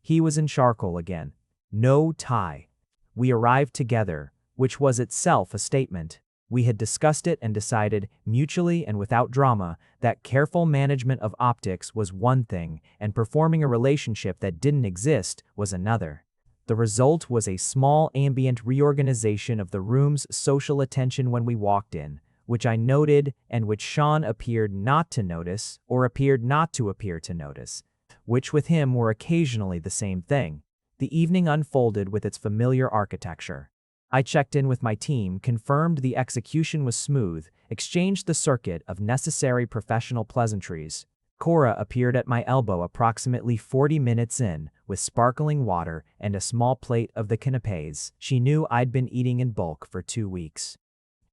He was in charcoal again. No tie. We arrived together, which was itself a statement. We had discussed it and decided, mutually and without drama, that careful management of optics was one thing and performing a relationship that didn't exist was another. The result was a small ambient reorganization of the room's social attention when we walked in, which I noted and which Sean appeared not to notice or appeared not to appear to notice, which with him were occasionally the same thing. The evening unfolded with its familiar architecture. I checked in with my team, confirmed the execution was smooth, exchanged the circuit of necessary professional pleasantries. Cora appeared at my elbow approximately 40 minutes in, with sparkling water and a small plate of the canapés she knew I'd been eating in bulk for 2 weeks.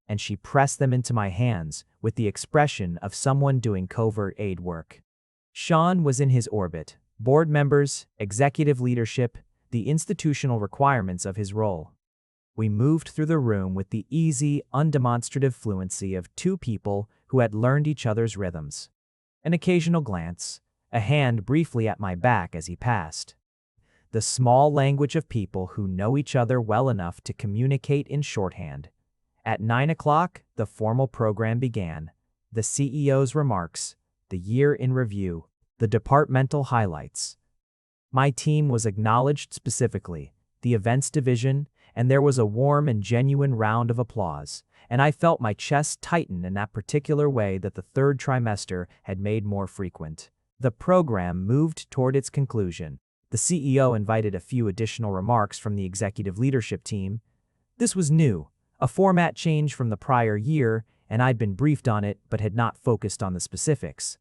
And she pressed them into my hands with the expression of someone doing covert aid work. Sean was in his orbit. Board members, executive leadership, the institutional requirements of his role. We moved through the room with the easy, undemonstrative fluency of two people who had learned each other's rhythms. An occasional glance, a hand briefly at my back as he passed. The small language of people who know each other well enough to communicate in shorthand. At 9 o'clock, the formal program began. The CEO's remarks, the year in review, the departmental highlights. My team was acknowledged specifically, the events division, and there was a warm and genuine round of applause, and I felt my chest tighten in that particular way that the third trimester had made more frequent. The program moved toward its conclusion. The CEO invited a few additional remarks from the executive leadership team. This was new, a format change from the prior year, and I'd been briefed on it but had not focused on the specifics.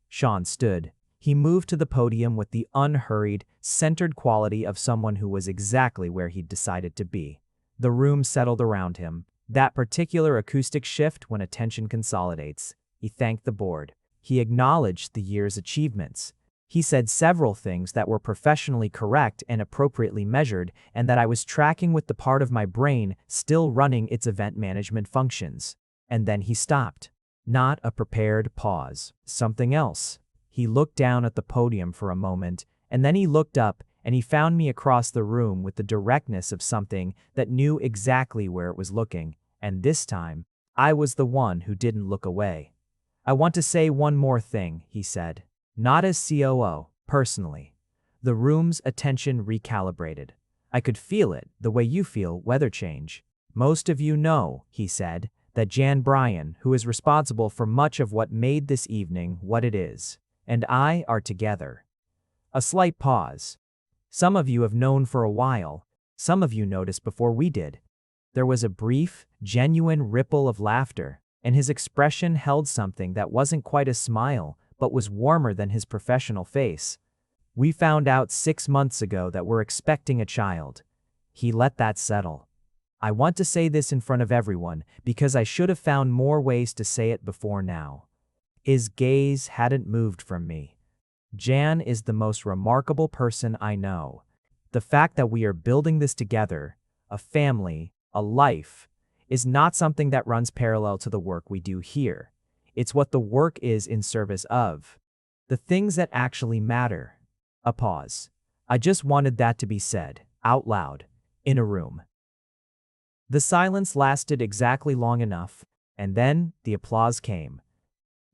Sean stood. He moved to the podium with the unhurried, centered quality of someone who was exactly where he'd decided to be. The room settled around him. That particular acoustic shift when attention consolidates. He thanked the board. He acknowledged the year's achievements. He said several things that were professionally correct and appropriately measured, and that I was tracking with the part of my brain still running its event management functions. And then he stopped. Not a prepared pause. Something else. He looked down at the podium for a moment, and then he looked up and he found me across the room with the directness of something that knew exactly where it was looking, and this time, I was the one who didn't look away. "I want to say one more thing," he said. "Not as COO, personally." The room's attention recalibrated. I could feel it, the way you feel weather change. "Most of you know," he said, "that Jan Bryan, who is responsible for much of what made this evening what it is, and I are together." A slight pause. "Some of you have known for a while. Some of you noticed before we did." There was a brief, genuine ripple of laughter, and his expression held something that wasn't quite a smile, but was warmer than his professional face. "We found out 6 months ago that we're expecting a child." He let that settle. I want to say this in front of everyone, because I should have found more ways to say it before now. His gaze hadn't moved from me. "Jan is the most remarkable person I know. The fact that we are building this together, a family, a life, is not something that runs parallel to the work we do here. It's what the work is in service of. The things that actually matter." A pause. I just wanted that to be said, out loud, in a room. The silence lasted exactly long enough, and then the applause came.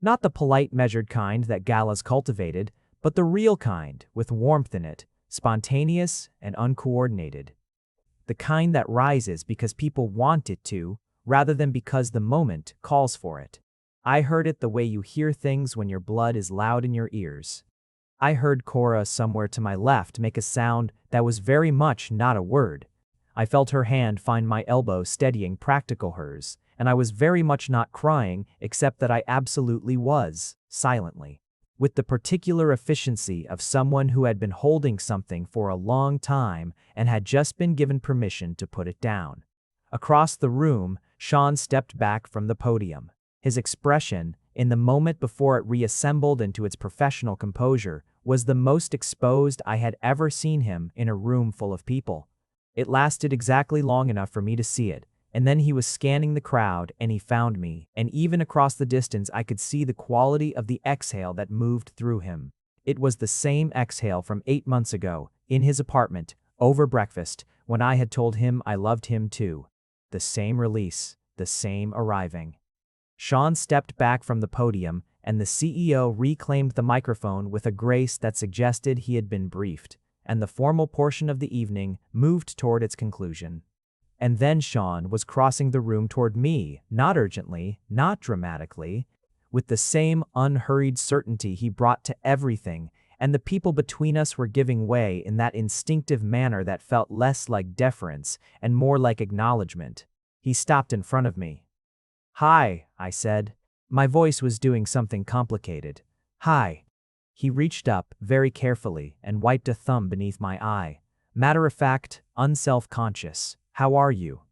Not the polite, measured kind that Gala's cultivated, but the real kind, with warmth in it, spontaneous and uncoordinated. The kind that rises because people want it to, rather than because the moment calls for it. I heard it the way you hear things when your blood is loud in your ears. I heard Cora somewhere to my left make a sound that was very much not a word. I felt her hand find my elbow steadying practical hers, and I was very much not crying, except that I absolutely was, silently. With the particular efficiency of someone who had been holding something for a long time and had just been given permission to put it down. Across the room, Sean stepped back from the podium. His expression, in the moment before it reassembled into its professional composure, was the most exposed I had ever seen him in a room full of people. It lasted exactly long enough for me to see it, and then he was scanning the crowd and he found me, and even across the distance I could see the quality of the exhale that moved through him. It was the same exhale from 8 months ago, in his apartment, over breakfast, when I had told him I loved him too. The same release, the same arriving. Sean stepped back from the podium, and the CEO reclaimed the microphone with a grace that suggested he had been briefed, and the formal portion of the evening moved toward its conclusion. And then Sean was crossing the room toward me, not urgently, not dramatically, with the same unhurried certainty he brought to everything, and the people between us were giving way in that instinctive manner that felt less like deference and more like acknowledgement. He stopped in front of me. "Hi," I said. My voice was doing something complicated. "Hi." He reached up, very carefully, and wiped a thumb beneath my eye. Matter-of-fact, unself-conscious. "How are you?"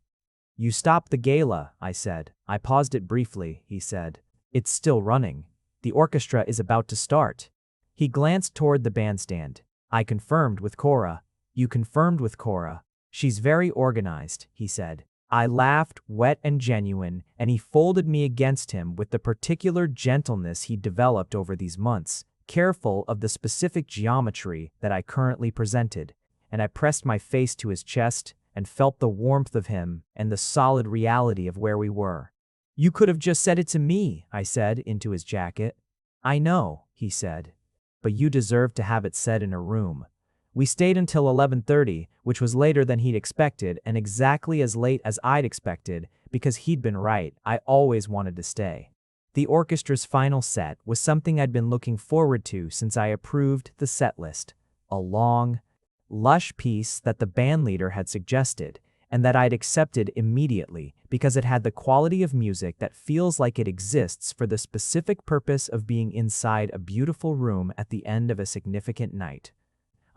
"You stopped the gala," I said. "I paused it briefly," he said. "It's still running. The orchestra is about to start." He glanced toward the bandstand. "I confirmed with Cora." "You confirmed with Cora? She's very organized," he said. I laughed, wet and genuine, and he folded me against him with the particular gentleness he'd developed over these months, careful of the specific geometry that I currently presented, and I pressed my face to his chest and felt the warmth of him and the solid reality of where we were. "You could have just said it to me," I said into his jacket. "I know," he said, "but you deserve to have it said in a room." We stayed until 11:30, which was later than he'd expected and exactly as late as I'd expected, because he'd been right. I always wanted to stay. The orchestra's final set was something I'd been looking forward to since I approved the set list. A long, lush piece that the bandleader had suggested, and that I'd accepted immediately because it had the quality of music that feels like it exists for the specific purpose of being inside a beautiful room at the end of a significant night.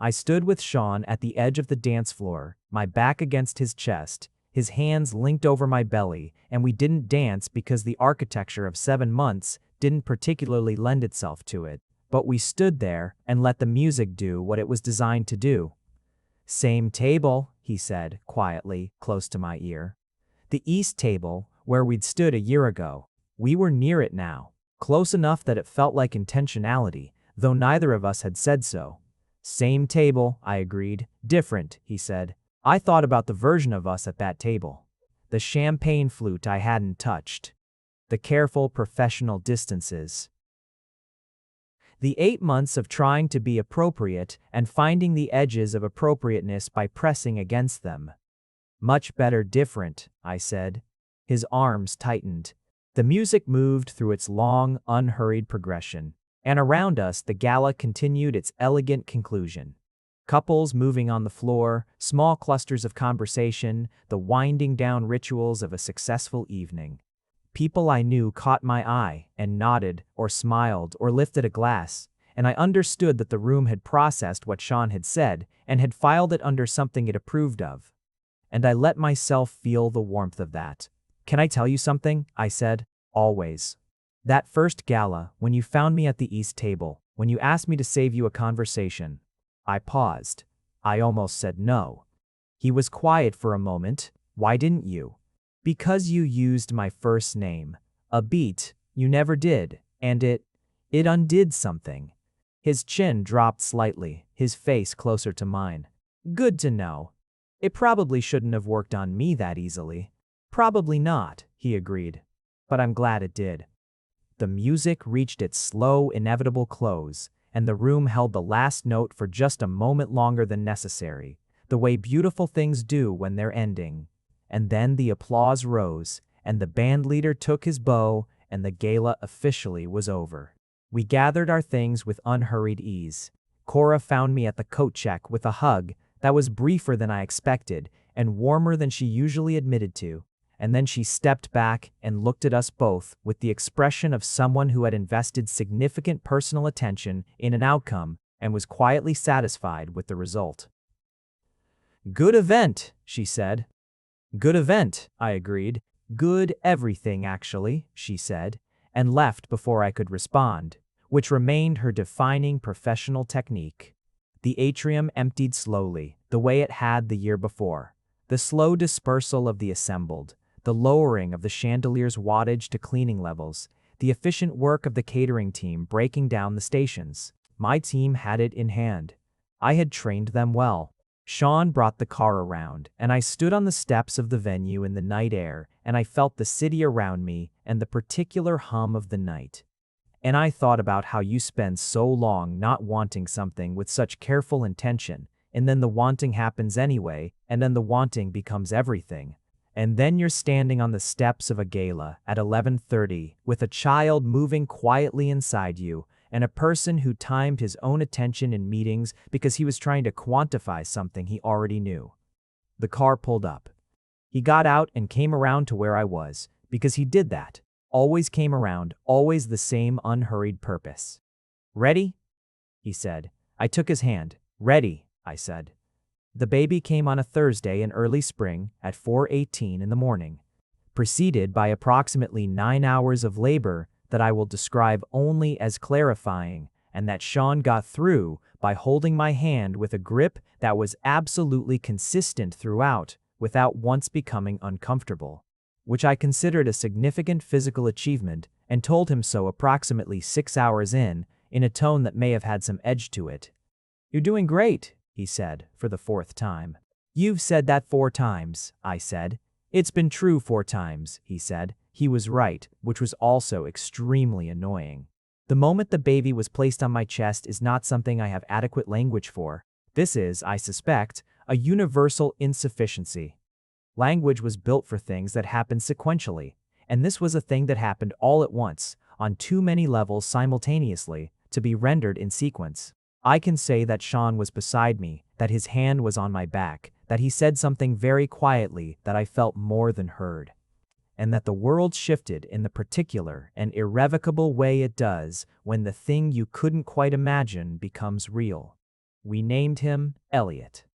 I stood with Sean at the edge of the dance floor, my back against his chest, his hands linked over my belly, and we didn't dance because the architecture of 7 months didn't particularly lend itself to it, but we stood there and let the music do what it was designed to do. "Same table," he said, quietly, close to my ear. "The east table, where we'd stood a year ago. We were near it now, close enough that it felt like intentionality, though neither of us had said so." "Same table," I agreed. "Different," he said. I thought about the version of us at that table. The champagne flute I hadn't touched. The careful professional distances. The 8 months of trying to be appropriate and finding the edges of appropriateness by pressing against them. "Much better different," I said. His arms tightened. The music moved through its long, unhurried progression. And around us the gala continued its elegant conclusion. Couples moving on the floor, small clusters of conversation, the winding down rituals of a successful evening. People I knew caught my eye and nodded or smiled or lifted a glass, and I understood that the room had processed what Sean had said and had filed it under something it approved of. And I let myself feel the warmth of that. "Can I tell you something?" I said. "Always. That first gala, when you found me at the east table, when you asked me to save you a conversation." I paused. I almost said no. He was quiet for a moment. "Why didn't you?" "Because you used my first name. A beat, you never did, and it undid something." His chin dropped slightly, his face closer to mine. "Good to know. It probably shouldn't have worked on me that easily." "Probably not," he agreed. "But I'm glad it did." The music reached its slow, inevitable close, and the room held the last note for just a moment longer than necessary, the way beautiful things do when they're ending. And then the applause rose, and the bandleader took his bow, and the gala officially was over. We gathered our things with unhurried ease. Cora found me at the coat check with a hug that was briefer than I expected and warmer than she usually admitted to. And then she stepped back and looked at us both with the expression of someone who had invested significant personal attention in an outcome and was quietly satisfied with the result. "Good event," she said. "Good event," I agreed. "Good everything, actually," she said. and left before I could respond, which remained her defining professional technique. The atrium emptied slowly, the way it had the year before. The slow dispersal of the assembled, the lowering of the chandelier's wattage to cleaning levels, the efficient work of the catering team breaking down the stations. My team had it in hand. I had trained them well. Sean brought the car around, and I stood on the steps of the venue in the night air, and I felt the city around me and the particular hum of the night. And I thought about how you spend so long not wanting something with such careful intention, and then the wanting happens anyway, and then the wanting becomes everything. And then you're standing on the steps of a gala at 11:30 with a child moving quietly inside you, and a person who timed his own attention in meetings because he was trying to quantify something he already knew. The car pulled up. He got out and came around to where I was, because he did that. Always came around, always the same unhurried purpose. "Ready?" he said. I took his hand. "Ready," I said. The baby came on a Thursday in early spring at 4:18 in the morning, preceded by approximately 9 hours of labor that I will describe only as clarifying, and that Sean got through by holding my hand with a grip that was absolutely consistent throughout, without once becoming uncomfortable, which I considered a significant physical achievement, and told him so approximately 6 hours in a tone that may have had some edge to it. "You're doing great," he said, for the 4th time. "You've said that 4 times, I said. "It's been true 4 times, he said. He was right, which was also extremely annoying. The moment the baby was placed on my chest is not something I have adequate language for. This is, I suspect, a universal insufficiency. Language was built for things that happen sequentially, and this was a thing that happened all at once, on too many levels simultaneously, to be rendered in sequence. I can say that Sean was beside me, that his hand was on my back, that he said something very quietly that I felt more than heard, and that the world shifted in the particular and irrevocable way it does when the thing you couldn't quite imagine becomes real. We named him Elliot.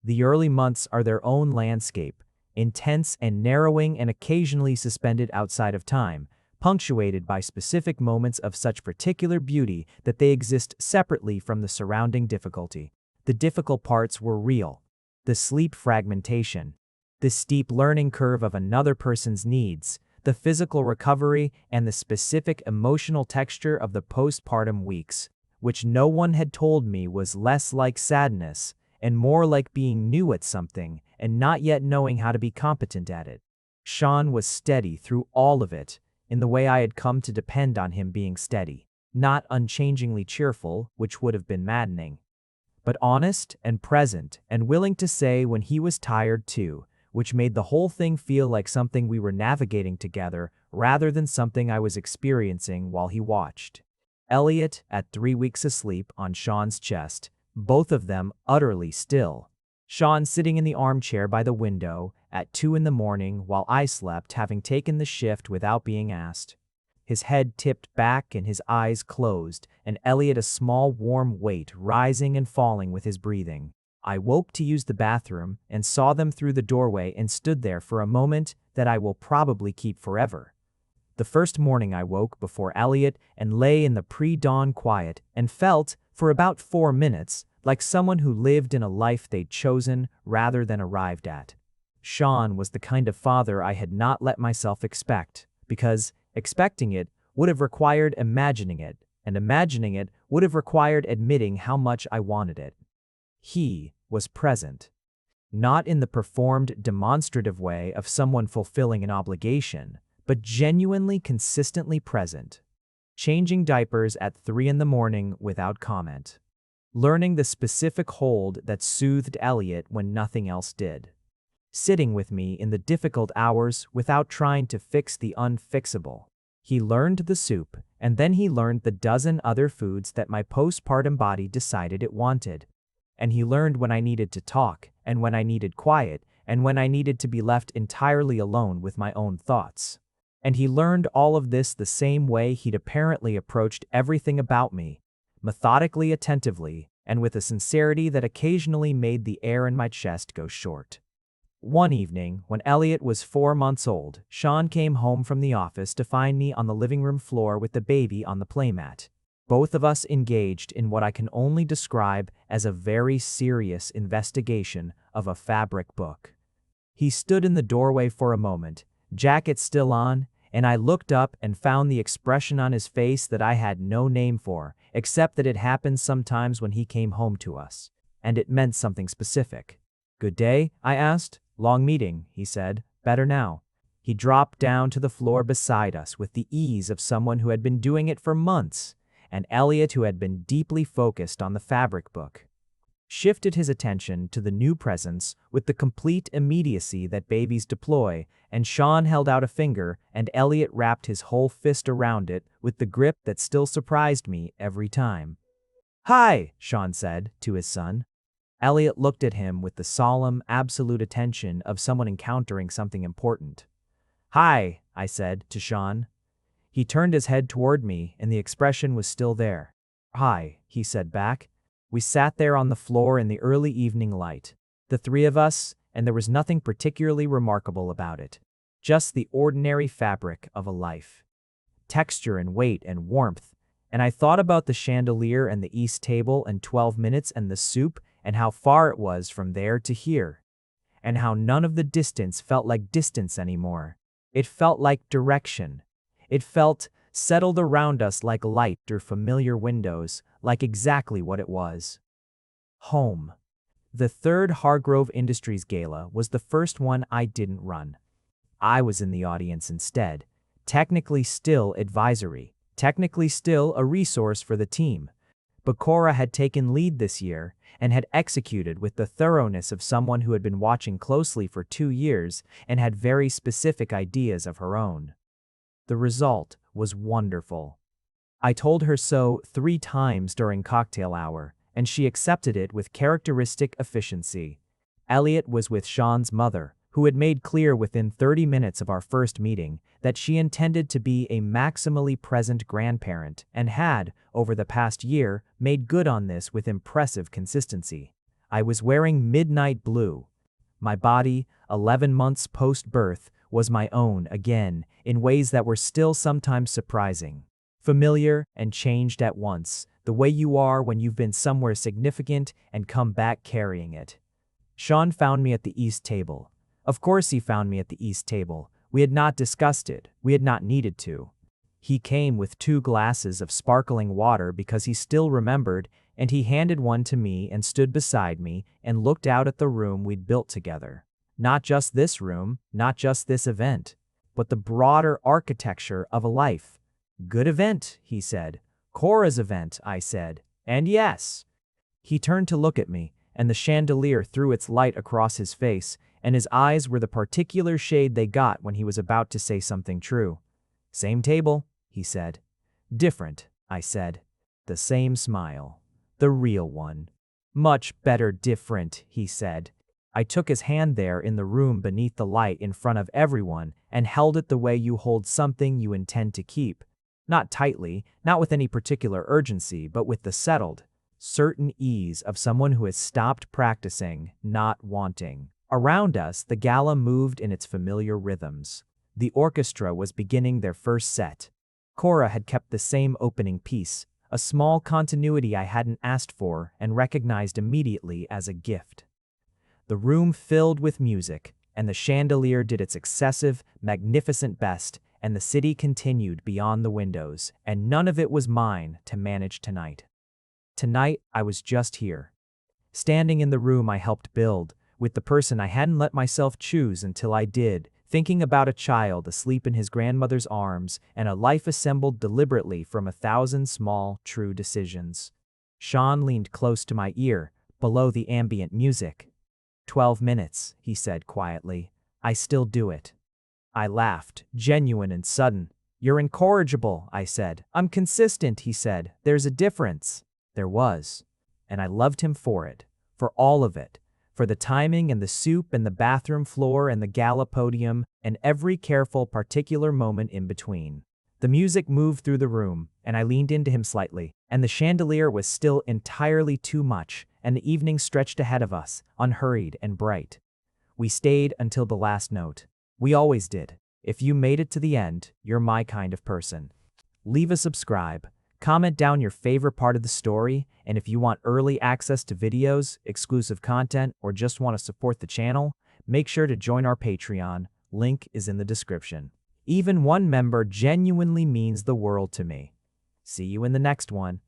The early months are their own landscape, intense and narrowing and occasionally suspended outside of time, punctuated by specific moments of such particular beauty that they exist separately from the surrounding difficulty. The difficult parts were real. The sleep fragmentation, the steep learning curve of another person's needs, the physical recovery, and the specific emotional texture of the postpartum weeks, which no one had told me was less like sadness and more like being new at something and not yet knowing how to be competent at it. Sean was steady through all of it, in the way I had come to depend on him being steady, not unchangingly cheerful, which would have been maddening, but honest and present and willing to say when he was tired too, which made the whole thing feel like something we were navigating together rather than something I was experiencing while he watched. Elliot at 3 weeks asleep on Sean's chest, both of them utterly still. Sean sitting in the armchair by the window at 2 in the morning while I slept, having taken the shift without being asked. His head tipped back and his eyes closed, and Elliot a small warm weight rising and falling with his breathing. I woke to use the bathroom and saw them through the doorway and stood there for a moment that I will probably keep forever. The first morning I woke before Elliot and lay in the pre-dawn quiet and felt, for about 4 minutes, like someone who lived in a life they'd chosen rather than arrived at. Sean was the kind of father I had not let myself expect, because expecting it would have required imagining it, and imagining it would have required admitting how much I wanted it. He was present. Not in the performed, demonstrative way of someone fulfilling an obligation, but genuinely consistently present. Changing diapers at 3 in the morning without comment. Learning the specific hold that soothed Elliot when nothing else did. Sitting with me in the difficult hours without trying to fix the unfixable. He learned the soup, and then he learned the dozen other foods that my postpartum body decided it wanted. And he learned when I needed to talk, and when I needed quiet, and when I needed to be left entirely alone with my own thoughts. And he learned all of this the same way he'd apparently approached everything about me, methodically, attentively, and with a sincerity that occasionally made the air in my chest go short. One evening, when Elliot was 4 months old, Sean came home from the office to find me on the living room floor with the baby on the playmat. Both of us engaged in what I can only describe as a very serious investigation of a fabric book. He stood in the doorway for a moment, jacket still on, and I looked up and found the expression on his face that I had no name for, except that it happens sometimes when he came home to us, and it meant something specific. "Good day?" I asked. "Long meeting," he said. "Better now." He dropped down to the floor beside us with the ease of someone who had been doing it for months, and Elliot, who had been deeply focused on the fabric book, shifted his attention to the new presence with the complete immediacy that babies deploy, and Sean held out a finger and Elliot wrapped his whole fist around it with the grip that still surprised me every time. "Hi," Sean said to his son. Elliot looked at him with the solemn, absolute attention of someone encountering something important. "Hi," I said to Sean. He turned his head toward me and the expression was still there. "Hi," he said back. We sat there on the floor in the early evening light, the three of us, and there was nothing particularly remarkable about it. Just the ordinary fabric of a life. Texture and weight and warmth, and I thought about the chandelier and the east table and 12 minutes and the soup and how far it was from there to here, and how none of the distance felt like distance anymore. It felt like direction. It felt settled around us like light through familiar windows, like exactly what it was. Home. The third Hargrove Industries Gala was the first one I didn't run. I was in the audience instead, technically still advisory, technically still a resource for the team. But Cora had taken lead this year and had executed with the thoroughness of someone who had been watching closely for 2 years and had very specific ideas of her own. The result was wonderful. I told her so 3 times during cocktail hour, and she accepted it with characteristic efficiency. Elliot was with Sean's mother, who had made clear within 30 minutes of our first meeting that she intended to be a maximally present grandparent and had, over the past year, made good on this with impressive consistency. I was wearing midnight blue. My body, 11 months post-birth, was my own again in ways that were still sometimes surprising. Familiar and changed at once, the way you are when you've been somewhere significant and come back carrying it. Sean found me at the east table. Of course he found me at the east table. We had not discussed it. We had not needed to. He came with 2 glasses of sparkling water because he still remembered, and he handed one to me and stood beside me and looked out at the room we'd built together. Not just this room, not just this event, but the broader architecture of a life. "Good event," he said. "Cora's event," I said. "And yes." He turned to look at me, and the chandelier threw its light across his face, and his eyes were the particular shade they got when he was about to say something true. "Same table," he said. "Different," I said. The same smile. The real one. "Much better different," he said. I took his hand there in the room beneath the light in front of everyone and held it the way you hold something you intend to keep. Not tightly, not with any particular urgency, but with the settled, certain ease of someone who has stopped practicing, not wanting. Around us, the gala moved in its familiar rhythms. The orchestra was beginning their first set. Cora had kept the same opening piece, a small continuity I hadn't asked for and recognized immediately as a gift. The room filled with music, and the chandelier did its excessive, magnificent best, and the city continued beyond the windows, and none of it was mine to manage tonight. Tonight, I was just here. Standing in the room I helped build, with the person I hadn't let myself choose until I did, thinking about a child asleep in his grandmother's arms and a life assembled deliberately from 1,000 small, true decisions. Sean leaned close to my ear, below the ambient music. 12 minutes, he said quietly. I still do it. I laughed, genuine and sudden. You're incorrigible, I said. I'm consistent, he said. There's a difference. There was. And I loved him for it. For all of it. For the timing and the soup and the bathroom floor and the gala podium and every careful particular moment in between. The music moved through the room, and I leaned into him slightly, and the chandelier was still entirely too much, and the evening stretched ahead of us, unhurried and bright. We stayed until the last note. We always did. If you made it to the end, you're my kind of person. Leave a subscribe, comment down your favorite part of the story, and if you want early access to videos, exclusive content, or just want to support the channel, make sure to join our Patreon. Link is in the description. Even one member genuinely means the world to me. See you in the next one.